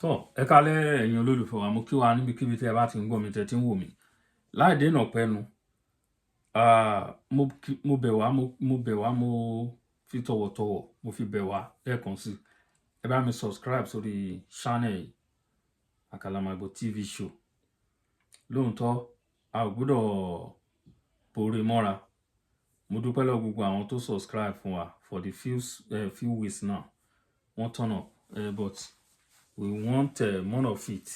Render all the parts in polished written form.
tó ẹ kálẹ́ ẹ̀yin olólùfẹ́ wa mo kí wa níbikíbi tí ẹ bá ti ń gbọ́ mi tẹ́ ti ń wò mí láì dènà pẹ́nu mo bẹ̀ wá mo fi tọ̀wọ̀tọ̀wọ̀ mo fi bẹ̀ wá lẹ́ẹ̀kan sí ẹ bá mi subscribe sórí channel Àkàlàmàgbò TV show lóòótọ́ a ò gbọ́dọ̀ pòórè mọ́ra mo dúpẹ́ lọ́wọ́ gbogbo àwọn tó subscribe fún wa for the few weeks now wọ́n turn up but we want more of it,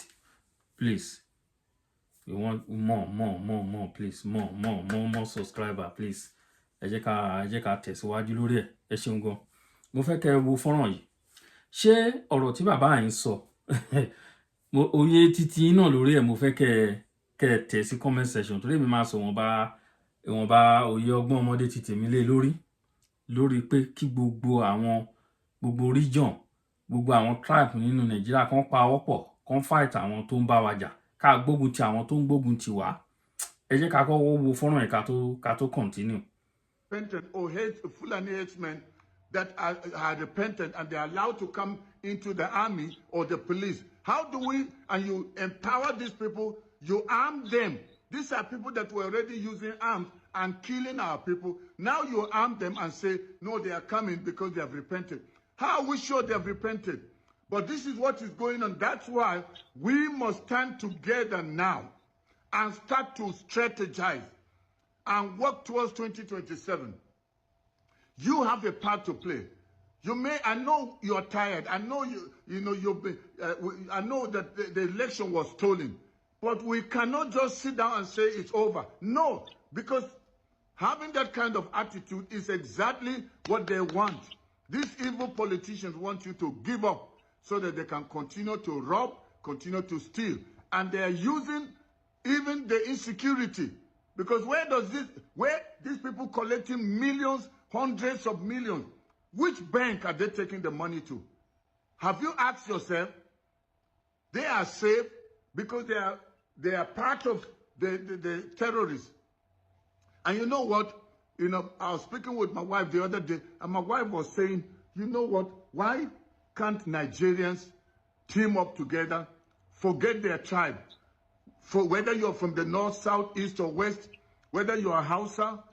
please. We want more, please. More subscriber, please. Ẹ jẹ́ ká tẹ̀síwájú lórí ẹ̀. Ẹ ṣeun gan. Mo fẹ́ kẹ́ wo fọ́nrán yìí. Ṣé ọ̀rọ̀ tí bàbá yín sọ oyè títí náà lórí ẹ̀ mo fẹ́ kẹ́ tẹ̀ sí comment section torí mi máa sọ ìwọ̀nba oyè ọgbọ́n ọmọdé ti tèmi lé lórí pé kí gbogbo region gbogbo àwọn tribe nínú Nàìjíríà kan pa ọwọ́ pọ̀ kan fight àwọn tó ń bá wa jà ká gbógun ti àwọn tó ń gbógun ti wá ẹ jẹ́ ká kọ́kọ́ wo fọ́nrán yìí ká tó continue. Repented or Fulani herdsmen that are repentant and they are allowed to come into the army or the police. How do we, and you empower these people, you arm them. These are people that were already using arms and killing our people. Now you arm them and say, no, they are coming because they have repented. How are we sure they have repented? But this is what is going on. That's why we must stand together now and start to strategize and work towards 2027. You have a part to play. I know you're tired. I know you've been. I know that the election was stolen, but we cannot just sit down and say it's over. No, because having that kind of attitude is exactly what they want. These evil politicians want you to give up so that they can continue to rob, continue to steal. And they are using even the insecurity. Because where these people collecting millions, hundreds of millions, which bank are they taking the money to? Have you asked yourself? They are safe because they are part of the terrorists. And you know what? I was speaking with my wife the other day, and my wife was saying, you know what? Why can't Nigerians team up together, forget their tribe? For whether you're from the north, south, east, or west, whether you are Hausa,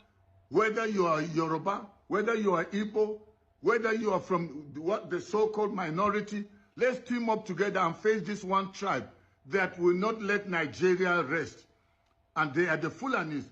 whether you are Yoruba, whether you are Igbo, whether you are from the so-called minority, let's team up together and face this one tribe that will not let Nigeria rest. And they are the Fulanis.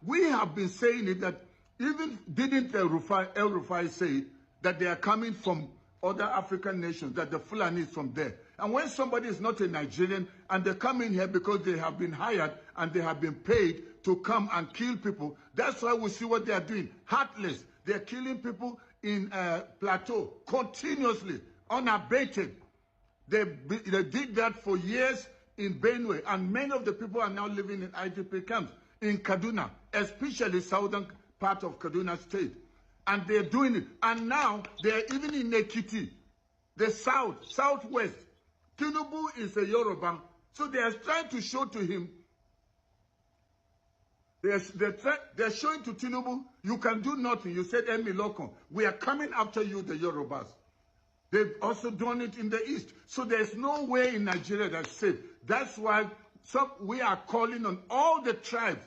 We have been saying it that even didn't El Rufai say it, that they are coming from other African nations, that the Fulani is from there. And when somebody is not a Nigerian and they come in here because they have been hired and they have been paid to come and kill people, that's why we see what they are doing. Heartless. They are killing people in Plateau continuously, unabated. They did that for years in Benue, and many of the people are now living in IDP camps in Kaduna, especially southern part of Kaduna State. And they're doing it. And now they're even in Ekiti, the southwest. Tinubu is a Yoruba. So they are trying to show to him, they're showing to Tinubu, you can do nothing. You said, Emi Lokon, we are coming after you, the Yorubas. They've also done it in the east. So there's no way in Nigeria that's safe. That's why we are calling on all the tribes,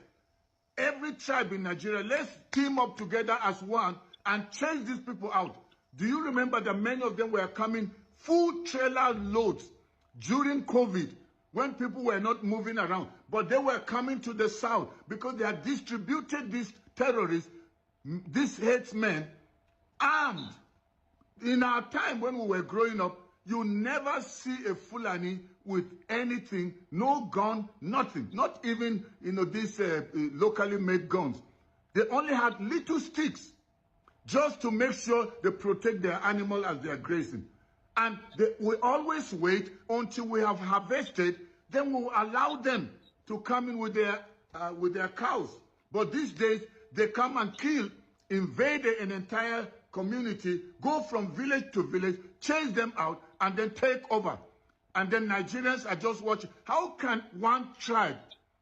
every tribe in Nigeria, let's team up together as one and chase these people out. Do you remember that many of them were coming full trailer loads during COVID when people were not moving around? But they were coming to the south because they had distributed these terrorists, these headsmen, armed. In our time when we were growing up, you never see a Fulani with anything, no gun, nothing. Not even, these locally made guns. They only had little sticks just to make sure they protect their animal as they are grazing. And we always wait until we have harvested, then we will allow them to come in with their cows. But these days, they come and kill, invade an entire community, go from village to village, chase them out, and then take over. And then Nigerians are just watching. How can one tribe,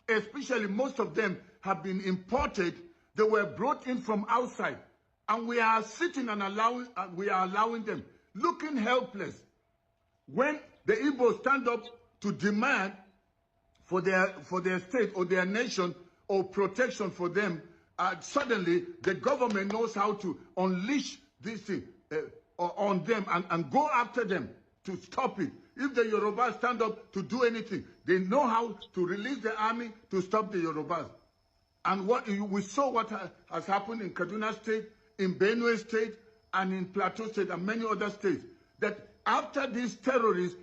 especially most of them have been imported, they were brought in from outside, and we are sitting and allowing them, looking helpless. When the Igbos stand up to demand for their state or their nation or protection for them, suddenly the government knows how to unleash this thing on them and go after them to stop it. If the Yorubas stand up to do anything, they know how to release the army to stop the Yorubas. And we saw what has happened in Kaduna State, in Benue State, and in Plateau State, and many other states, that after these terrorists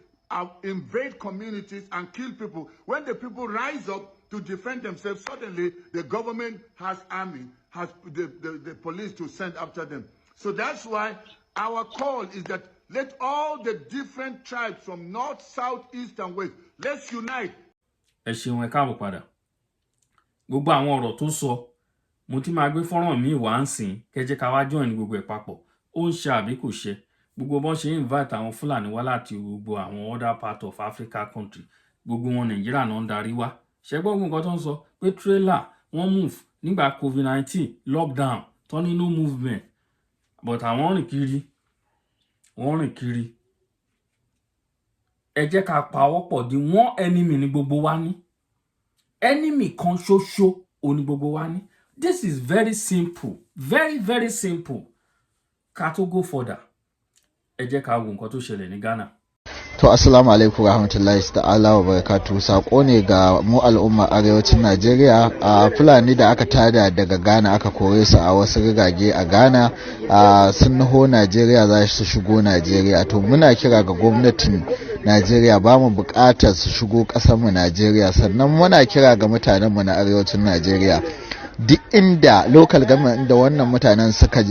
invade communities and kill people, when the people rise up to defend themselves, suddenly the government has army, has the police to send after them. So that's why our call is that let all the different tribes from north, south, east, and west, let's unite. Ẹ ṣeun ẹ káàbọ̀ padà. Gbogbo àwọn ọ̀rọ̀ tó sọ, mo ti máa gbé fọ́nrán mi wá ń sìn, kẹ́jẹ́ ká wá join gbogbo ẹ̀ papọ̀. Ó ń ṣe àbí kò ṣe. Gbogbo bọ́n ṣe invite àwọn Fúlàní wá láti gbogbo àwọn other part of Africa country. Gbogbo wọn Nàìjíríà náà ń darí wá. Ṣẹ́gbọ́n gbogbo nǹkan tó ń sọ pé trailer wọ́n move nígbà COVID-19 lockdown tó ní no movement. But àwọn rìn kiri. Wọ́n rìn kiri. Ẹ jẹ́ ká pawọ́pọ̀ di one enemy ní gbogbo wa ní. Enemy kan ṣoṣo òní gbogbo wa ní. This is very simple. Very, very simple. Ká tó go further. Ẹ jẹ́ ká wo nǹkan tó ṣẹlẹ̀ ní Ghana. To assalamu alaikum rahmatullahi ta'ala wa barakatuh. Sako ne ga mu al'umma arewacin Najeriya. Fulani da aka tada daga Ghana aka kore su a wasu rigage a Ghana sun naho Najeriya za su shigo Najeriya. To muna kira ga gwamnatin Najeriya ba mu buƙatar su shigo ƙasar mu Najeriya, sannan muna kira ga mutanen mu na arewacin Najeriya. Duk inda local government da wannan mutanen suka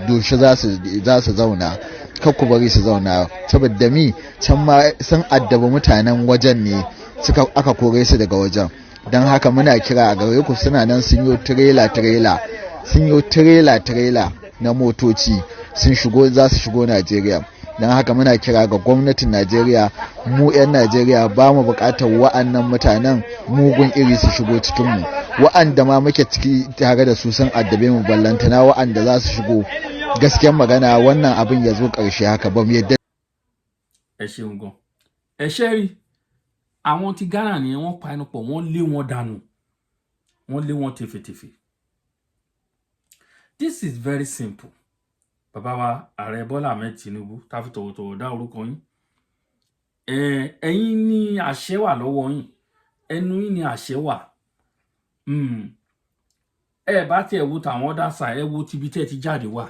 doshi za su zauna, kar ku bari su zauna, saboda mi can ma sun addaba mutanen wajen ne aka kore su daga wajen. Don haka muna kira a gare ku, suna nan sun yi trailer na motoci sun shigo, za su shigo Najeriya. Don haka muna kira ga gwamnatin Najeriya, mu 'yan Najeriya ba mu buƙatar wa'annan mutanen mugun iri su shigo cikinmu. Wa'anda ma muke ciki tare da su sun addabe mu, ballantana wa'anda za su shigo. Gaskiyar magana wannan abin ya zo ƙarshe haka ba mu yadda. Ẹ ṣeun gan. Ẹ ṣe rí àwọn ti Ghana ni wọ́n pa ẹnu pọ̀, wọ́n lé wọn dànù, wọ́n lé wọn tefetefe. This is very simple. Bàbá wa Ààrẹ Bọ́lá Ahmed Tinubu tá fi tọ̀wọ̀tọ̀wọ̀ dá orúkọ yín. Ẹ̀yin ni àṣẹ wà lọ́wọ́ yín, ẹnu yín ni àṣẹ wà. Ẹ bá tiẹ̀ wo tàwọn other side, ẹ wo tibi tẹ́ ti jáde wá,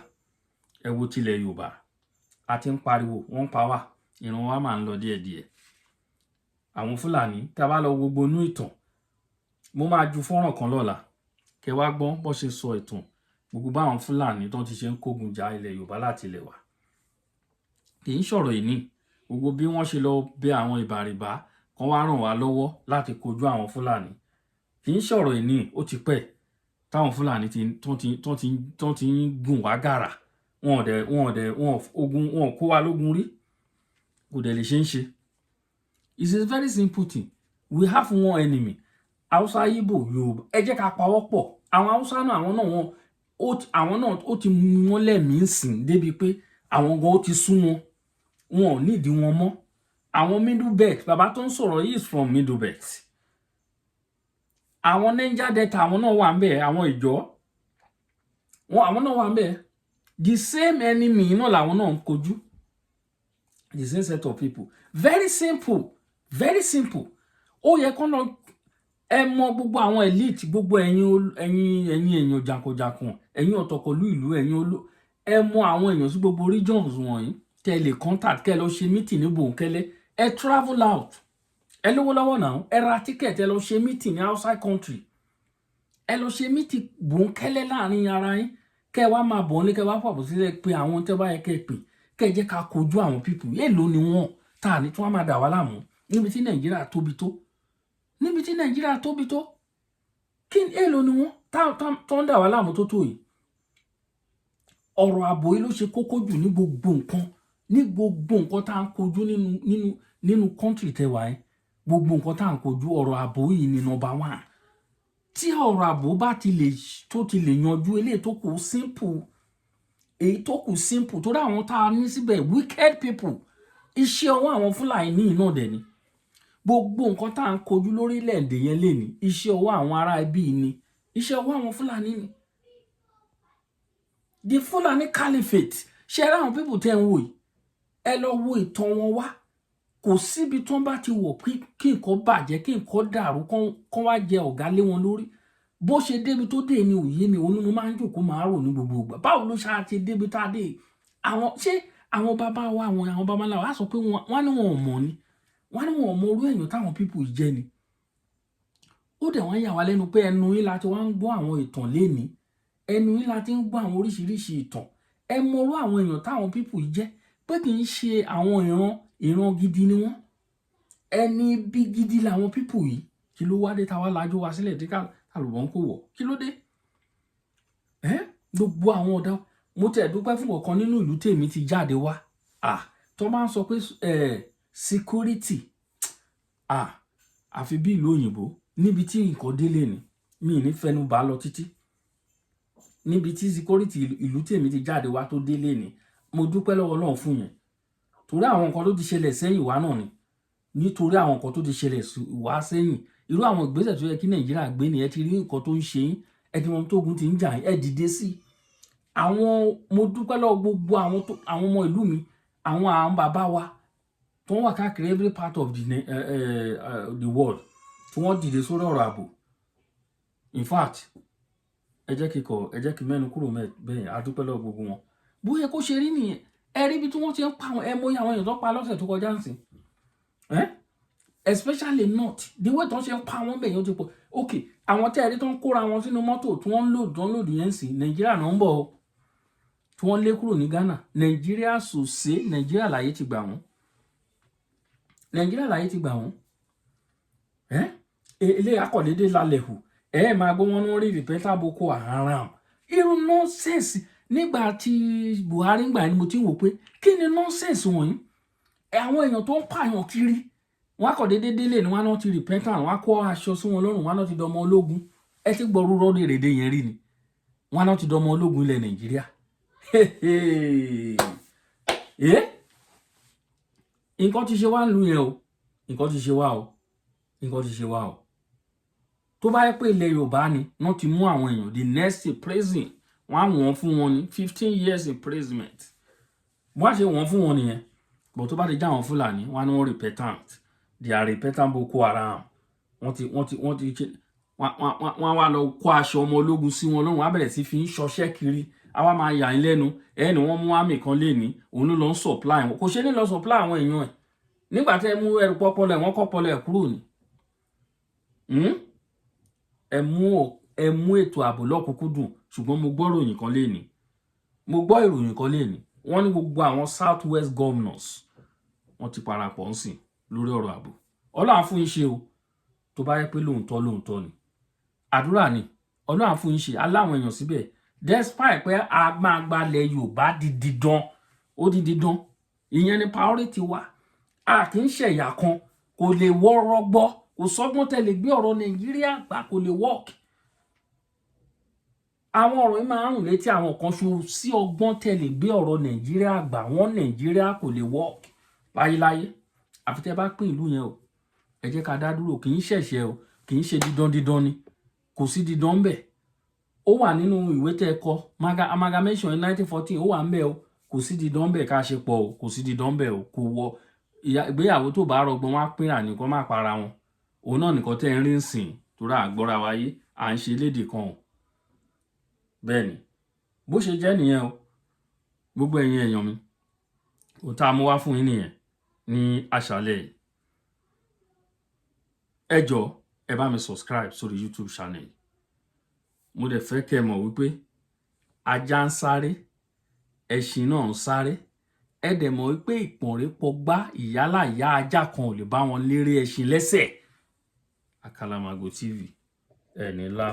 ẹ wo tilẹ̀ Yorùbá. A ti ń pariwo, wọ́n pa wá, ìran wa máa ń lọ díẹ̀díẹ̀. Àwọn Fúlàní tá bá lọ gbogbo inú ìtàn, mo máa ju fọ́nrán kan lọ́la kẹ́ wá gbọ́n bó ṣe sọ ìtàn gbogbo báwọn Fúlàní tó ti ṣe ń kógun ja ilẹ̀ Yorùbá láti ilẹ̀ wa. Kì í ṣọ̀rọ̀ ìní, gbogbo bí wọ́n ṣe lọ bẹ àwọn ìbàrìbá kan wá ràn wá lọ́wọ́ láti kojú àwọn Fúlàní. Kì í ṣọ̀rọ̀ ìní, ó ti pẹ́ táwọn Fúlàní tó ti ń gùn wá gàrà. Wọn kó wa lógun rí. Kò dẹ̀ lè ṣe ń ṣe. It's a very simple thing. We have one enemy. Hausa, Igbo, Yorùbá. Ẹ jẹ́ ká pawọ́pọ̀. Àwọn Hausa náà, àwọn náà ó ti mú wọn lẹ́mìí sìn débi pé àwọn gan ó ti sún wọn. Wọn ò nídìí wọn mọ́. Àwọn Middle Belt, bàbá tó ń sọ̀rọ̀ yìí is from Middle Belt. Àwọn Niger Delta, àwọn náà wà ńbẹ̀, àwọn Ìjọ. Àwọn náà wà ńbẹ̀. The same enemy náà làwọn náà ń kojú. The same set of people. Very simple. Very simple. Ó yẹ kán lọ ẹ mọ gbogbo àwọn elite, gbogbo ẹ̀yin èèyàn jàǹkànjàǹkàn, ẹ̀yin ọ̀tọ̀kọ̀lú ìlú, ẹ mọ àwọn èèyàn sí gbogbo regions wọ̀nyí. Tẹ́ lè contact, kẹ́ lọ ṣe meeting ní Bòńkẹ́lẹ́. Ẹ travel out. Ẹ lówó lọ́wọ́ náà. Ẹ ra ticket, ẹ lọ ṣe meeting ní outside country. Ẹ lọ ṣe meeting Bòńkẹ́lẹ́ láàrin ara yín. Kẹ́ wá máa bọ̀ ní, kẹ́ wá fàbọ̀ sílẹ̀ pé àwọn tẹ́ bá yẹ kẹ́ pè. Kẹ́ jẹ́ ká kojú àwọn people. Èló ni wọ́n tá ní tí wọ́n máa dà wá láàmú níbi tí Nàìjíríà tóbi tó. Níbi tí Nàìjíríà tóbi tó. Kí èló ni wọ́n tó ń dà wá láàmú tó tó yìí. Ọ̀rọ̀ ààbò yìí ló ṣe kókó jù ní gbogbo nǹkan tá à ń kojú nínú country tẹwàá yẹn. Gbogbo nǹkan tá à ń kojú, ọ̀rọ̀ ààbò yìí ni number one. Tí ọ̀rọ̀ ààbò bá ti lè yanjú eléyìí tó kù simple, èyí tó kù simple tó dáwọn tá a ní síbẹ̀ wicked people, iṣẹ́ ọwọ́ àwọn Fúlàní náà dẹ̀ ni gbogbo nǹkan tá à ń kojú lórílẹ̀‐èdè yẹn lè ní iṣẹ́ ọwọ́ àwọn ará ibi ni iṣẹ́ ọwọ́ àwọn Fúlàní ni the Fulani Caliphate ṣe ra àwọn pípù tẹ́ ń wò yìí ẹ lọ wo ìtàn wọn wá kò síbi tó ń bá ti wọ̀ kí nǹkan bàjẹ́ kí nǹkan dàrú kán wá jẹ ọ̀gá lé wọn lórí bó ṣe débi tó dé ni òye mi òun ni mo máa ń jòkó máa rò ní gbogbo ìgbà báwo ló ṣáà ti débi tá a dé àwọn ṣé àwọn bàbá wa àwọn bàbá ńlá wa sọ pé wọ́n ní wọn ò mọ̀ ni wọ́n ní wọn ò mọ orú èèyàn táwọn pípù jẹ́ ni ó dẹ̀ wọ́n yà wá lẹ́nu pé ẹnu yín láti wá ń gbọ́ àwọn ìtàn lénìí ẹnu yín láti ń gbọ́ àwọn oríṣiríṣi ìtàn ẹ mọ orú àwọn èèyàn táwọn pípù jẹ́ pé kì í ṣe àwọn ìran gidi ni wọ́n ẹni bí gidi làwọn pípù yìí kí ló wá dé táwa lajú wa sílẹ̀ tí kálùbọ̀n kò wọ̀ kí ló dé gbogbo àwọn ọ̀dà mo tẹ̀ dúpẹ́ fún ọ̀kan nínú ìlú tèmi ti jáde wá tó máa ń sọ pé security àfi bí ìlú òyìnbó níbi tí nǹkan délé ni mi ní fẹnu bá lọ títí níbi tí security ìlú tèmi ti jáde wá tó délé ni mo dúpẹ́ lọ́wọ́ Ọlọ́run fún yẹn torí àwọn nǹkan tó ti ṣẹlẹ̀ sẹ́yìn wá náà ni nítorí àwọn nǹkan tó ti ṣẹlẹ̀ wá sẹ́yìn irú àwọn ìgbésẹ̀ tó yẹ kí Nàìjíríà gbé ni ẹ ti rí nǹkan tó ń ṣe yín ẹ ti mọ tógun ti ń jà yín ẹ dìde sí àwọn mo dúpẹ́ lọ́wọ́ gbogbo àwọn ọmọ ìlú mi àwọn bàbá wa tó ń wà káàkiri every part of the world tí wọ́n dìde sórí ọ̀rọ̀ ààbò in fact ẹ jẹ́ kí mẹ́nu kúrò bẹ́ẹ̀ a dúpẹ́ lọ́wọ́ gbogbo wọn bóyá kó ṣe rí nìyẹn ẹ rí ibi tí wọ́n ti ń pa àwọn ẹmọ́yé àwọn èèyàn tó pa lọ́sẹ̀ tó kọjá nsìn especially north the way tó ń ṣe ń pa wọ́n bẹ́ẹ̀ yẹn ó ti pọ̀ ok àwọn tẹ́ ẹ rí tó ń kóra wọn sínú mọ́tò tí wọ́n ń lòdù yẹn sìn Nàìjíríà náà ń bọ̀ o tí wọ́n lé kúrò ní Ghana Nàìjíríà sòsé Nàìjíríà láyé ti gbà wọ́n ilé akọ̀dédé lálẹ́ hù máa gbọ́ wọn ní orí rìpẹ́tà Boko Haram irú nọ́ọ̀sẹ̀sì nígbà tí Buhari gbà ni mo ti wò pé kí ni nọ́ọ̀sẹ̀sì wọ̀nyí àwọn èèyàn tó ń pààyàn kiri wọn akọ̀dédé délé ni wọn náà ti rìpẹ́tà wọn kó aṣọ sí wọn lọ́rùn wọn náà ti dọmọ ológun ẹ ti gbọ́ rúrọ́ rèdè yẹn rí ni wọn náà ti dọmọ ológun ilẹ̀ Nàìjíríà nǹkan ti ṣe wá ń lu yẹn o nǹkan ti ṣe wá o tó bá yẹ pé ilẹ̀ Yorùbá ni wọ́n ti mú àwọn èèyàn the next prison wọ́n á wọ́n fún wọn ní 15 years imprisonment wọ́n á ṣe wọ́n fún wọn nìyẹn bọ̀ tó bá ti já àwọn Fúlàní wọ́n á ní wọ́n repentant they are repentant Boko Haram wọ́n wá lọ kó aṣọ ọmọ ológun sí wọn lọ́rùn wọ́n á bẹ̀rẹ̀ sí fi ń ṣọṣẹ́ kiri àwa máa yà ń lẹ́nu ẹni wọ́n mú àmì kan lé ní òun ló lọ ń supply wọn kò ṣe ní lọ supply àwọn èèyàn ẹ̀ nígbà tẹ́ mú ẹrù pọ́pọ́lẹ̀ wọ́n kọ́pọ́lẹ̀ ẹ̀ kúrò ní ẹ mú ètò ààbò lọ́kùnkúndùn ṣùgbọ́n mo gbọ́ ìròyìn kan léni wọ́n ní gbogbo àwọn South West governors wọ́n ti parapọ̀ ń sìn lórí ọ̀rọ̀ ààbò Ọlọ́run fún yín ṣe o tó bá yẹ pé lóòótọ́ ni àdúrà ni Ọlọ́run fún yín ṣe aláwọn èèyàn síbẹ̀ despite pé a máa gbalẹ̀ Yorùbá di dídán ìyẹn ni priority wa a kì í ṣẹ̀yà kan kò lè wọ́rọ́ gbọ́ kò sọ́gbọ́n tẹ̀lé gbé ọ̀rọ̀ Nàìjíríà gbà kò lè work àwọn ọ̀rọ̀ yìí máa ń rùn létí àwọn kan ṣo sí ọgbọ́n tẹ̀lé gbé ọ̀rọ̀ Nàìjíríà gbà wọ́n Nàìjíríà kò lè work láyéláyé àfi tẹ́ bá pín ìlú yẹn o ẹ jẹ́ ká dá dúró kì í ṣẹ̀ṣẹ̀ o kì í ṣe dídán ni kò sí dídán bẹ́ẹ̀ ó wà nínú ìwé tẹ́ kọ amalgamation in 1914 ó wà ń bẹ̀ o kò sí dídán bẹ́ẹ̀ ká ṣe pọ̀ o kò sí dídán bẹ́ẹ̀ o kò wọ ìgbéyàwó tó bá rọgbọ́n wá pínra nìkan má para wọn òun náà nìkan tẹ́ ń rí ń sìn torí àgbọ́ra wáyé à ń ṣe lédè kan o bẹ́ẹ̀ ni bó ṣe jẹ́ nìyẹn o gbogbo ẹ̀yin èèyàn mi ò tá a mú wá fún yín nìyẹn ní àṣálẹ́ yìí ẹ jọ̀ọ́ ẹ bá mi subscribe sórí YouTube channel yìí mo dẹ̀ fẹ́ kẹ́ mọ̀ wípé ajá ń sáré ẹṣin náà ń sáré ẹ dẹ̀ mọ̀ wípé ìpọ̀nrẹ́ pọgbá ìyálà ìyá ajá kan ò lè bá wọn léré ẹṣin lẹ́sẹ̀ Àkàlàmàgò TV ẹ̀ ní lá.